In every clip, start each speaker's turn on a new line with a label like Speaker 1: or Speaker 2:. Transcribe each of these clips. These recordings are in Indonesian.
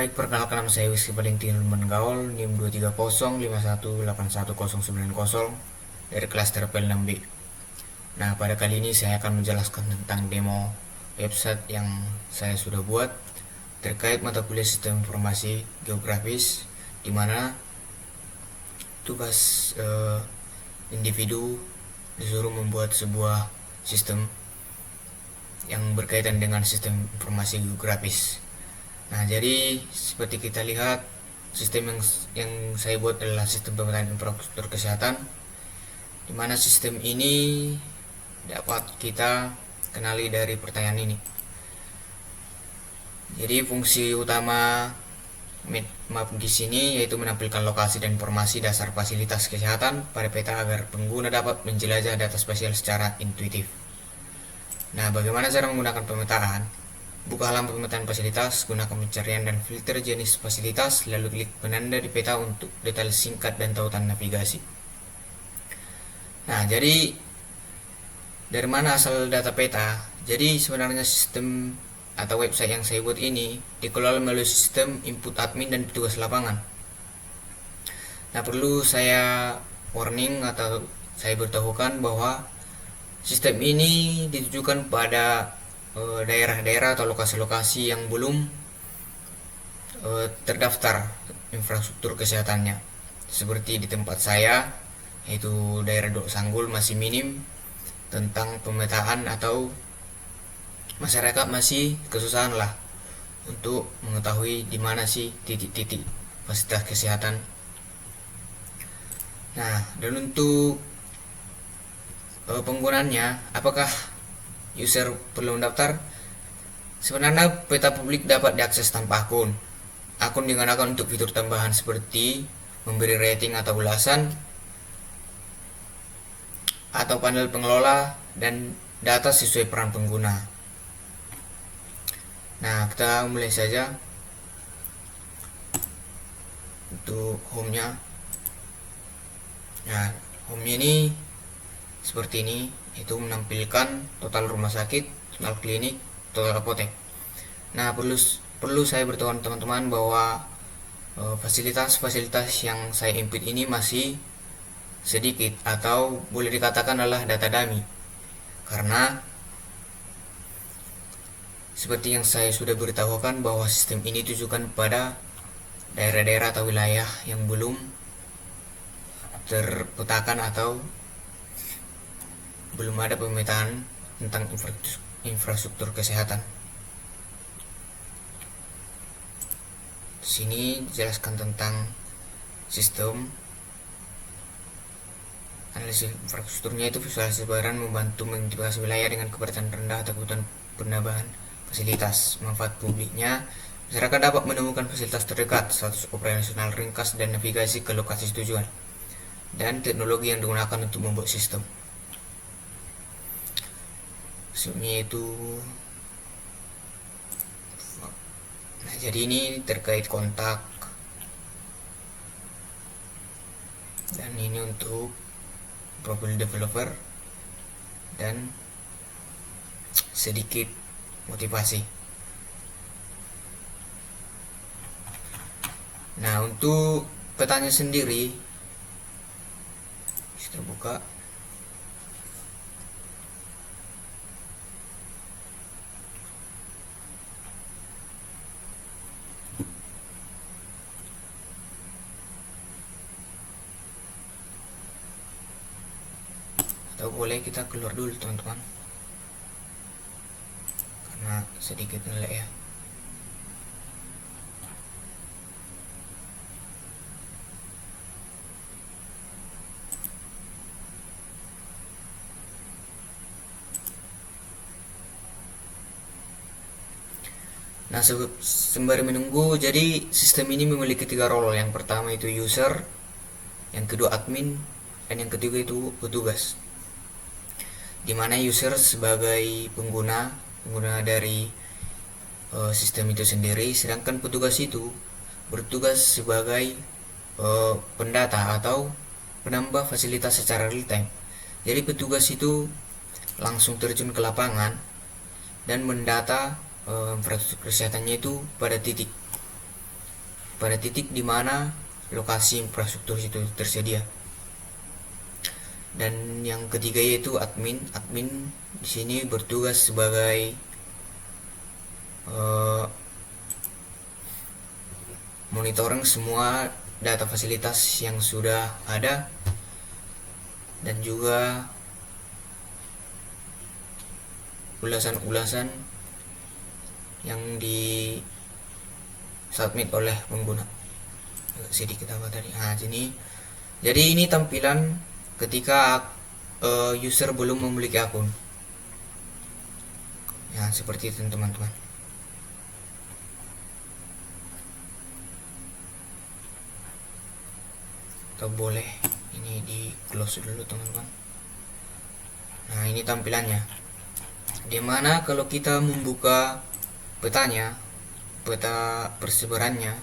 Speaker 1: Baik, perkenalkan nama saya Wisky Valentin Gaul, NIM 23051818090 dari kelas terpel 6B. Nah, pada kali ini saya akan menjelaskan tentang demo website yang saya sudah buat terkait mata kuliah Sistem Informasi Geografis, di mana tugas individu disuruh membuat sebuah sistem yang berkaitan dengan sistem informasi geografis. Nah, jadi seperti kita lihat, sistem yang saya buat adalah sistem pemetaan infrastruktur kesehatan, di mana sistem ini dapat kita kenali dari pertanyaan ini. Jadi fungsi utama map di sini yaitu menampilkan lokasi dan informasi dasar fasilitas kesehatan pada peta agar pengguna dapat menjelajah data spasial secara intuitif. Nah, bagaimana cara menggunakan pemetaan? Buka halaman pemetaan fasilitas, gunakan pencarian dan filter jenis fasilitas, lalu klik penanda di peta untuk detail singkat dan tautan navigasi. Nah, jadi dari mana asal data peta? Jadi sebenarnya sistem atau website yang saya buat ini dikelola melalui sistem input admin dan petugas lapangan. Nah, perlu saya warning atau saya beritahukan bahwa sistem ini ditujukan pada daerah-daerah atau lokasi-lokasi yang belum terdaftar infrastruktur kesehatannya. Seperti di tempat saya, yaitu daerah Dok Sanggul, masih minim tentang pemetaan atau masyarakat masih kesusahan lah untuk mengetahui di mana sih titik-titik fasilitas kesehatan. Nah, dan untuk penggunaannya, apakah user perlu mendaftar? Sebenarnya peta publik dapat diakses tanpa akun. Akun digunakan untuk fitur tambahan seperti memberi rating atau ulasan, atau panel pengelola dan data sesuai peran pengguna. Nah, kita mulai saja untuk home-nya. Nah, home-nya ini seperti ini. Itu menampilkan total rumah sakit, total klinik, total apotek. Nah, perlu saya beritahu teman-teman bahwa fasilitas-fasilitas yang saya input ini masih sedikit atau boleh dikatakan adalah data dummy, karena seperti yang saya sudah beritahukan bahwa sistem ini ditujukan pada daerah-daerah atau wilayah yang belum terpetakan atau belum ada pemetaan tentang infrastruktur kesehatan. Di sini dijelaskan tentang sistem analisis infrastrukturnya, itu visualisasi sebaran membantu mengidentifikasi wilayah dengan kepadatan rendah atau kebutuhan penambahan fasilitas. Manfaat publiknya, masyarakat dapat menemukan fasilitas terdekat, status operasional ringkas, dan navigasi ke lokasi tujuan, dan teknologi yang digunakan untuk membuat sistem. Maksudnya itu, nah, jadi ini terkait kontak, dan ini untuk profil developer dan sedikit motivasi. Nah, untuk petanya sendiri kita buka. Atau boleh kita keluar dulu teman-teman, karena sedikit ngelek ya. Nah, sembari menunggu, jadi sistem ini memiliki 3 role. Yang pertama itu user, yang kedua admin, dan yang ketiga itu petugas. Dimana user sebagai pengguna dari sistem itu sendiri, sedangkan petugas itu bertugas sebagai pendata atau penambah fasilitas secara real time. Jadi petugas itu langsung terjun ke lapangan dan mendata infrastruktur kesehatannya itu pada titik. pada titik di mana lokasi infrastruktur itu tersedia. Dan yang ketiga yaitu admin. Admin di sini bertugas sebagai monitoring semua data fasilitas yang sudah ada, dan juga ulasan-ulasan yang di submit oleh pengguna. Sedikit apa tadi? Nah, jadi ini tampilan ketika user belum memiliki akun. Ya, seperti itu teman-teman. Atau boleh ini di close dulu teman-teman. Nah, ini tampilannya. Dimana kalau kita membuka petanya, peta persebarannya,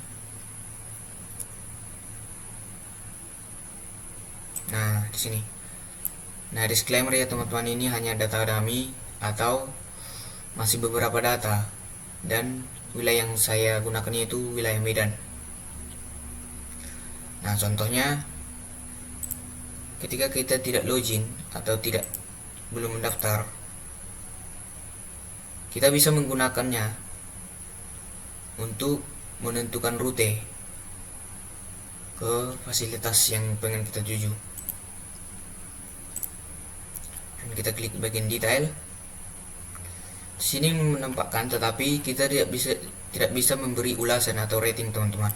Speaker 1: nah di sini. Nah, disclaimer ya teman-teman, ini hanya data dummy atau masih beberapa data, dan wilayah yang saya gunakan yaitu wilayah Medan. Nah, contohnya ketika kita tidak login atau belum mendaftar, kita bisa menggunakannya untuk menentukan rute ke fasilitas yang pengen kita tuju. Dan kita klik bagian detail. Di sini menampakkan, tetapi kita tidak bisa memberi ulasan atau rating teman-teman.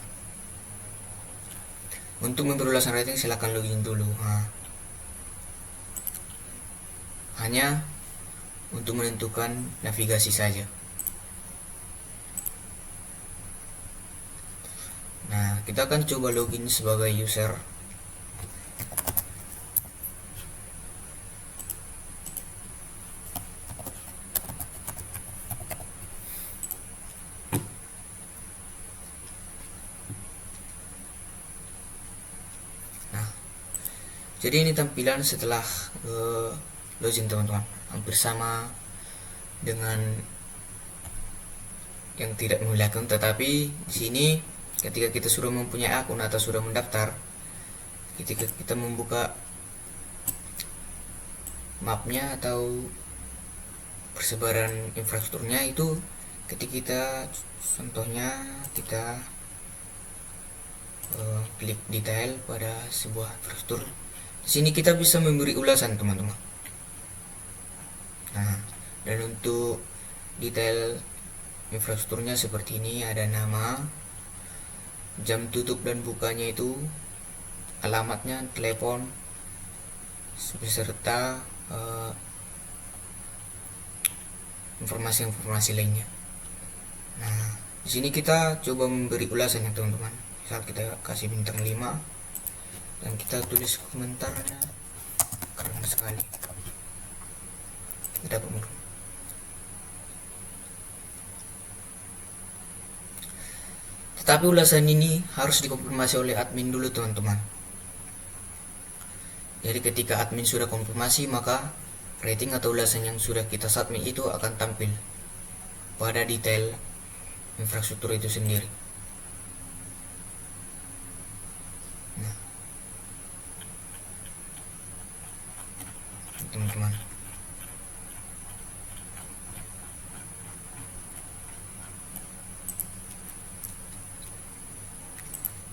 Speaker 1: Untuk memberi ulasan rating silahkan login dulu. Nah, hanya untuk menentukan navigasi saja. Nah, kita akan coba login sebagai user. Jadi ini tampilan setelah login teman-teman, hampir sama dengan yang tidak memiliki akun. Tetapi di sini ketika kita sudah mempunyai akun atau sudah mendaftar, ketika kita membuka mapnya atau persebaran infrastrukturnya itu, ketika kita contohnya kita klik detail pada sebuah infrastruktur. Di sini kita bisa memberi ulasan teman-teman. Nah, dan untuk detail infrastrukturnya seperti ini, ada nama, jam tutup dan bukanya itu, alamatnya, telepon, beserta informasi-informasi lainnya. Nah, di sini kita coba memberi ulasan ya teman-teman. Misal kita kasih bintang 5 dan kita tulis komentarnya keren sekali, dapat mudah. Tetapi ulasan ini harus dikonfirmasi oleh admin dulu teman-teman. Jadi ketika admin sudah konfirmasi, maka rating atau ulasan yang sudah kita submit itu akan tampil pada detail infrastruktur itu sendiri. Nah, teman-teman,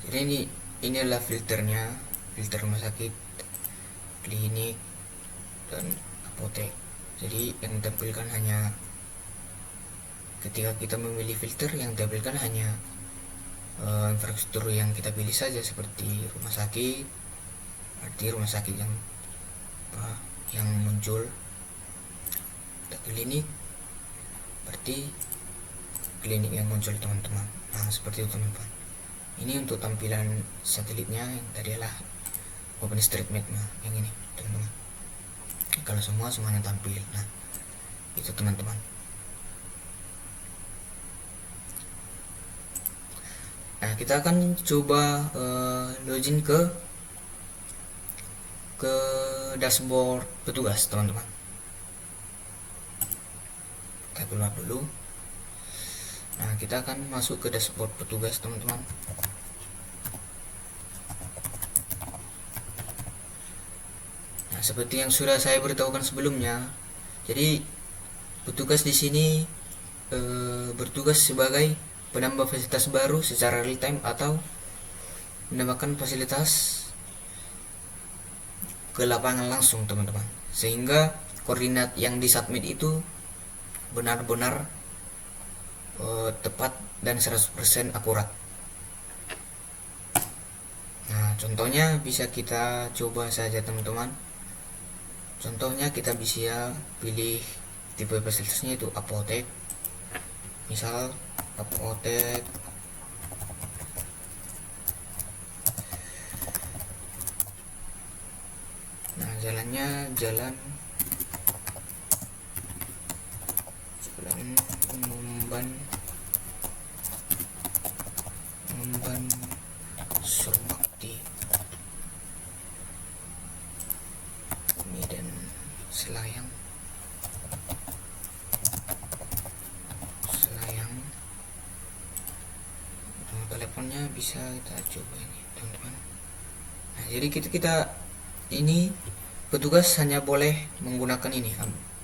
Speaker 1: jadi ini adalah filternya, filter rumah sakit, klinik, dan apotek. Jadi yang ditampilkan hanya, ketika kita memilih filter, yang ditampilkan hanya infrastruktur yang kita pilih saja, seperti rumah sakit, berarti rumah sakit yang muncul. Klinik, berarti klinik yang muncul teman-teman. Nah, seperti itu teman-teman. Ini untuk tampilan satelitnya, yang tadi adalah OpenStreetMap. Nah, yang ini teman-teman, kalau semuanya tampil. Nah, itu teman-teman. Nah, kita akan coba login ke dashboard petugas teman-teman. Kita keluar dulu. Nah, kita akan masuk ke dashboard petugas teman-teman. Nah, seperti yang sudah saya beritahukan sebelumnya, jadi petugas di sini bertugas sebagai penambah fasilitas baru secara real time atau menambahkan fasilitas ke lapangan langsung, teman-teman, sehingga koordinat yang disubmit itu benar-benar tepat dan 100% akurat. Nah, contohnya bisa kita coba saja, teman-teman. Contohnya kita bisa pilih tipe fasilitasnya itu apotek. Misal apotek jalannya jalan Memban Surbakti, Medan Selayang. Teleponnya bisa kita coba ini, teman-teman. Nah, jadi kita ini petugas hanya boleh menggunakan ini,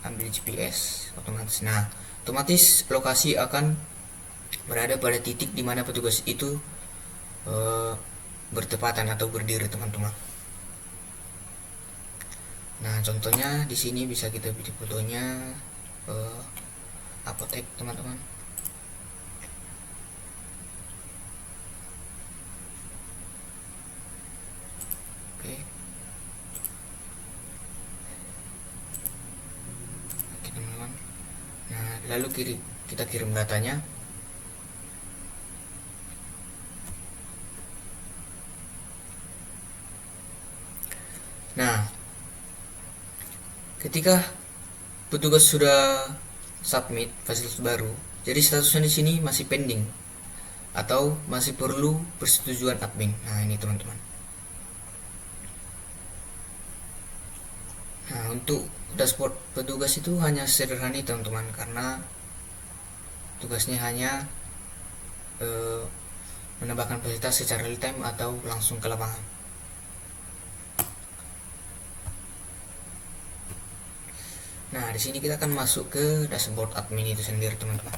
Speaker 1: ambil GPS otomatis. Nah, otomatis lokasi akan berada pada titik di mana petugas itu bertepatan atau berdiri, teman-teman. Nah, contohnya di sini bisa kita pilih fotonya apotek, teman-teman. Oke, teman-teman. Nah, lalu kita kirim datanya. Nah, ketika petugas sudah submit fasilitas baru, jadi statusnya di sini masih pending atau masih perlu persetujuan admin. Nah, ini, teman-teman. Nah, untuk dashboard petugas itu hanya sederhana, teman-teman, karena tugasnya hanya menambahkan fasilitas secara real time atau langsung ke lapangan. Nah, di sini kita akan masuk ke dashboard admin itu sendiri, teman-teman.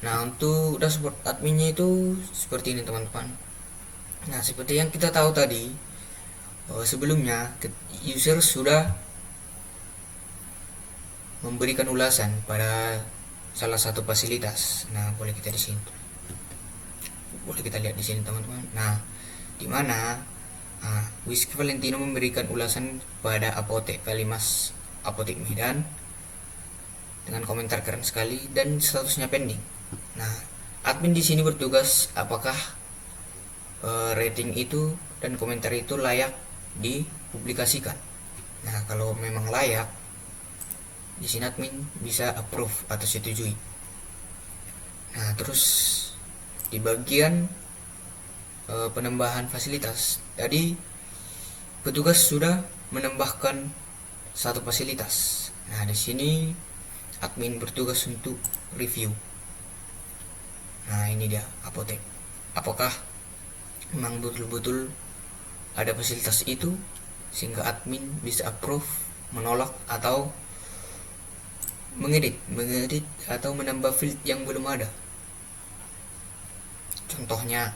Speaker 1: Nah, untuk dashboard adminnya itu seperti ini, teman-teman. Nah, seperti yang kita tahu tadi, sebelumnya user sudah memberikan ulasan pada salah satu fasilitas. Nah, boleh kita lihat di sini, teman-teman. Nah, di mana Whisky Valentino memberikan ulasan pada apotek Kalimas Apotek Medan dengan komentar keren sekali dan statusnya pending. Nah, admin di sini bertugas apakah rating itu dan komentar itu layak dipublikasikan. Nah, kalau memang layak, di sini admin bisa approve atau setujui. Nah, terus di bagian penambahan fasilitas, tadi petugas sudah menambahkan satu fasilitas. Nah, di sini admin bertugas untuk review. Nah, ini dia apotek. Apakah memang betul-betul ada fasilitas itu sehingga admin bisa approve, menolak, atau mengedit atau menambah field yang belum ada. Contohnya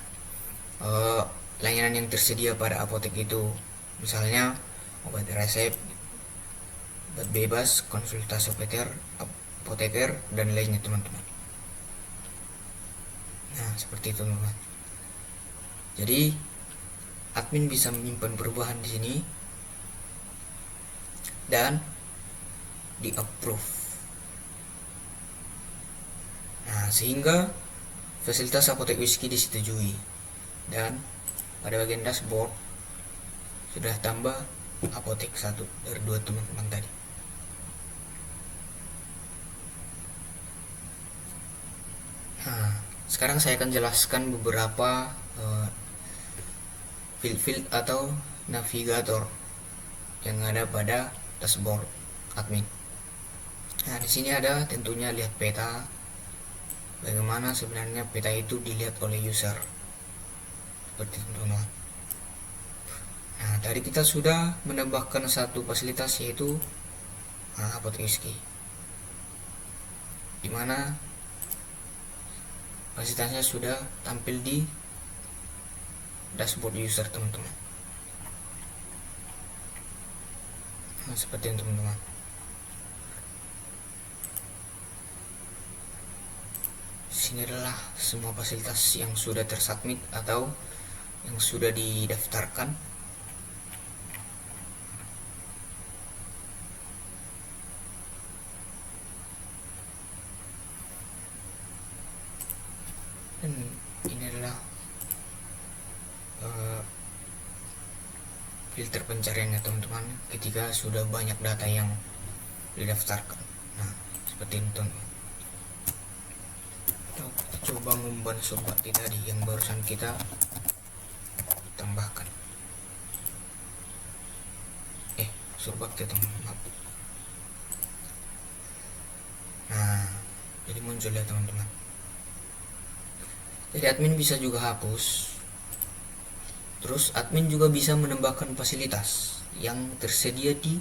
Speaker 1: layanan yang tersedia pada apotek itu, misalnya obat resep, obat bebas, konsultasi apoteker, dan lainnya, teman-teman. Nah, seperti itu, teman-teman. Jadi admin bisa menyimpan perubahan di sini dan di approve. Nah, sehingga fasilitas apotek Whisky disetujui, dan pada bagian dashboard sudah tambah apotek 1 dari 2, teman-teman tadi. Nah, sekarang saya akan jelaskan beberapa field atau navigator yang ada pada dashboard admin. Nah, di sini ada tentunya lihat peta. Bagaimana sebenarnya peta itu dilihat oleh user. Seperti itu, teman-teman. Nah, tadi kita sudah menambahkan satu fasilitas yaitu apotek whisky, dimana fasilitasnya sudah tampil di dashboard user, teman-teman. Nah, seperti itu, teman-teman. Sini adalah semua fasilitas yang sudah tersubmit atau yang sudah didaftarkan. Dan ini adalah filter pencariannya, teman-teman, ketika sudah banyak data yang didaftarkan. Nah, seperti itu, teman-teman. Kita coba ngumban subbakti tadi yang barusan kita tambahkan. Subbakti, teman-teman. Nah, jadi muncul ya, teman-teman. Jadi admin bisa juga hapus. Terus admin juga bisa menambahkan fasilitas yang tersedia di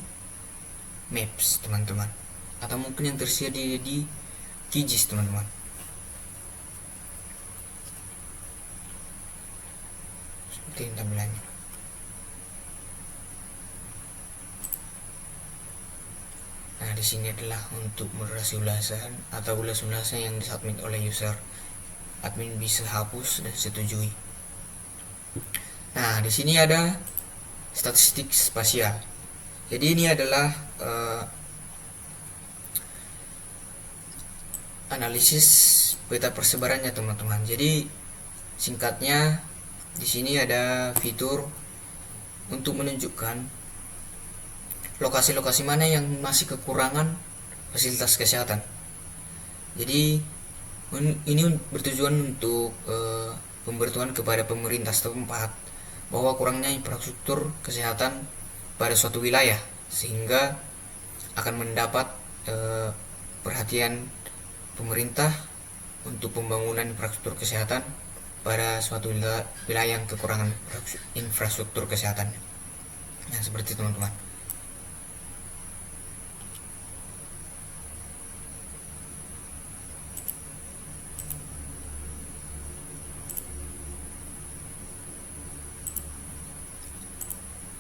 Speaker 1: Maps, teman-teman, atau mungkin yang tersedia di QGIS, teman-teman. Seperti ini tampilannya. Nah, di sini adalah untuk moderasi ulasan atau ulasan yang disubmit oleh user. Admin bisa hapus dan setujui. Nah, di sini ada statistik spasial. Jadi ini adalah analisis peta persebarannya, teman-teman. Jadi singkatnya di sini ada fitur untuk menunjukkan lokasi-lokasi mana yang masih kekurangan fasilitas kesehatan. Jadi ini bertujuan untuk pemberitahuan kepada pemerintah setempat bahwa kurangnya infrastruktur kesehatan pada suatu wilayah, sehingga akan mendapat perhatian pemerintah untuk pembangunan infrastruktur kesehatan pada suatu wilayah yang kekurangan infrastruktur kesehatan. Nah, seperti itu, teman-teman.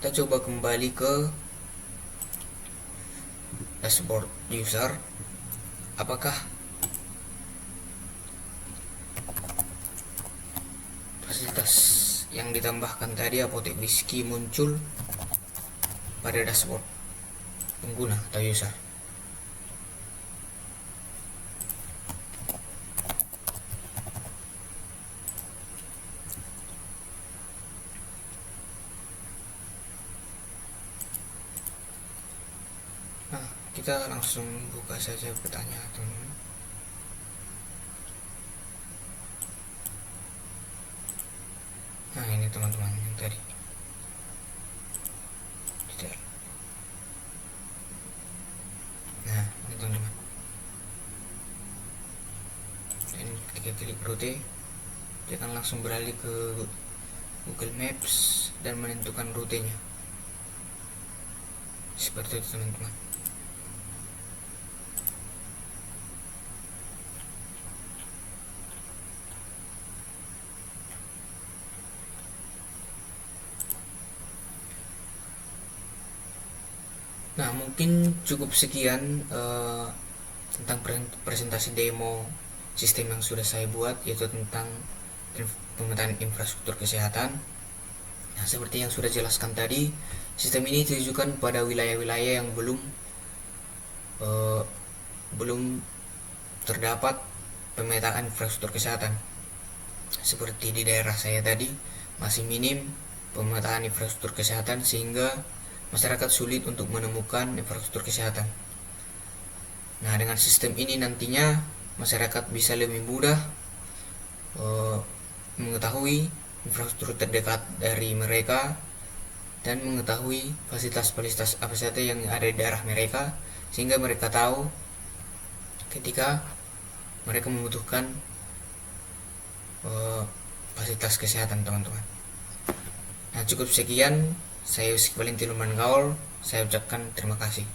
Speaker 1: Kita coba kembali ke dashboard user. Apakah fasilitas yang ditambahkan tadi apotek whisky muncul pada dashboard pengguna atau user? Nah, kita langsung buka saja pertanyaan, teman-teman. Nah, ini, teman-teman, yang tadi detail. Nah, ini, teman-teman. Dan ketika klik rute, dia akan langsung beralih ke Google Maps dan menentukan rutenya. Seperti itu, teman-teman. Nah, mungkin cukup sekian tentang presentasi demo sistem yang sudah saya buat, yaitu tentang pemetaan infrastruktur kesehatan. Nah, seperti yang sudah jelaskan tadi, sistem ini ditujukan pada wilayah-wilayah yang belum terdapat pemetaan infrastruktur kesehatan. Seperti di daerah saya tadi, masih minim pemetaan infrastruktur kesehatan, sehingga masyarakat sulit untuk menemukan infrastruktur kesehatan. Nah, dengan sistem ini nantinya masyarakat bisa lebih mudah mengetahui infrastruktur terdekat dari mereka dan mengetahui fasilitas-fasilitas apa saja yang ada di daerah mereka, sehingga mereka tahu ketika mereka membutuhkan fasilitas kesehatan, teman-teman. Nah, cukup sekian. Saya Yusik Valentino Mangaol. Saya ucapkan terima kasih.